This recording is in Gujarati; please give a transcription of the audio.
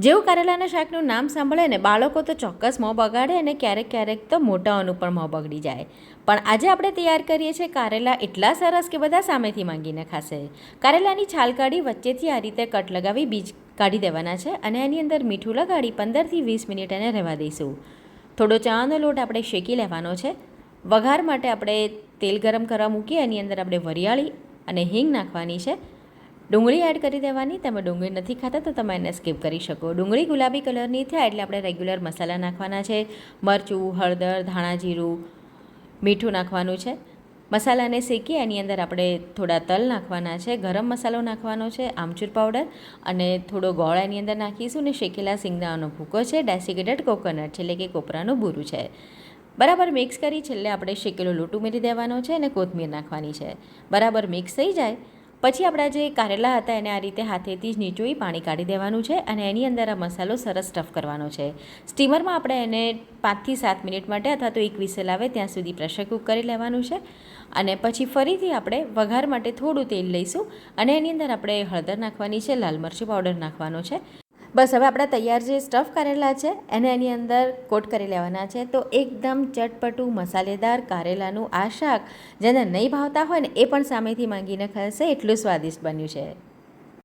જેવું કારેલાના શાકનું નામ સાંભળે ને બાળકો તો ચોક્કસ મોં બગાડે અને ક્યારેક ક્યારેક તો મોટાઓનું પણ મોં બગડી જાય. પણ આજે આપણે તૈયાર કરીએ છીએ કારેલા એટલા સરસ કે બધા સામેથી માંગીને ખાશે. કારેલાની છાલ કાઢી વચ્ચેથી આ રીતે કટ લગાવી બીજ કાઢી દેવાના છે અને એની અંદર મીઠું લગાડી 15થી 20 મિનિટ એને રહેવા દઈશું. થોડો ચાનો લોટ આપણે શેકી લેવાનો છે. વઘાર માટે આપણે તેલ ગરમ કરવા મૂકીએ, એની અંદર આપણે વરિયાળી અને હિંગ નાખવાની છે. ડુંગળી એડ કરી દેવાની. તમે ડુંગળી નથી ખાતા તો તમે એને સ્કીપ કરી શકો. ડુંગળી ગુલાબી કલરની થાય એટલે આપણે રેગ્યુલર મસાલા નાખવાના છે. મરચું, હળદર, ધાણા જીરું, મીઠું નાખવાનું છે. મસાલાને શેકી એની અંદર આપણે થોડા તલ નાખવાના છે, ગરમ મસાલો નાખવાનો છે, આમચૂર પાવડર અને થોડો ગોળ એની અંદર નાખીશું. ને શેકેલા સિંગદાણાનો ભૂકો છે, ડેસિકેટેડ કોકોનટ છે એટલે કે કોપરાનું બૂરું છે. બરાબર મિક્સ કરી છેલ્લે આપણે શેકેલો લોટ ઉમેરી દેવાનો છે અને કોથમીર નાખવાની છે. બરાબર મિક્સ થઈ જાય પછી આપણા જે કારેલા હતા એને આ રીતે હાથેથી જ નીચોઈ પાણી કાઢી દેવાનું છે અને એની અંદર આ મસાલો સરસ સ્ટફ કરવાનો છે. સ્ટીમરમાં આપણે એને 5થી 7 મિનિટ માટે અથવા તો એક વિસલ આવે ત્યાં સુધી પ્રેશર કૂક કરી લેવાનું છે. અને પછી ફરીથી આપણે વઘાર માટે થોડું તેલ લઈશું અને એની અંદર આપણે હળદર નાખવાની છે, લાલ મરચું પાવડર નાખવાનો છે. બસ હવે આપણા તૈયાર જે સ્ટફ કારેલા છે એને એની અંદર કોટ કરી લેવાના છે. તો એકદમ ચટપટું મસાલેદાર કારેલાનું આ શાક જેને નહીં ભાવતા હોય ને એ પણ સામેથી માંગીને ખાશે એટલું સ્વાદિષ્ટ બન્યું છે.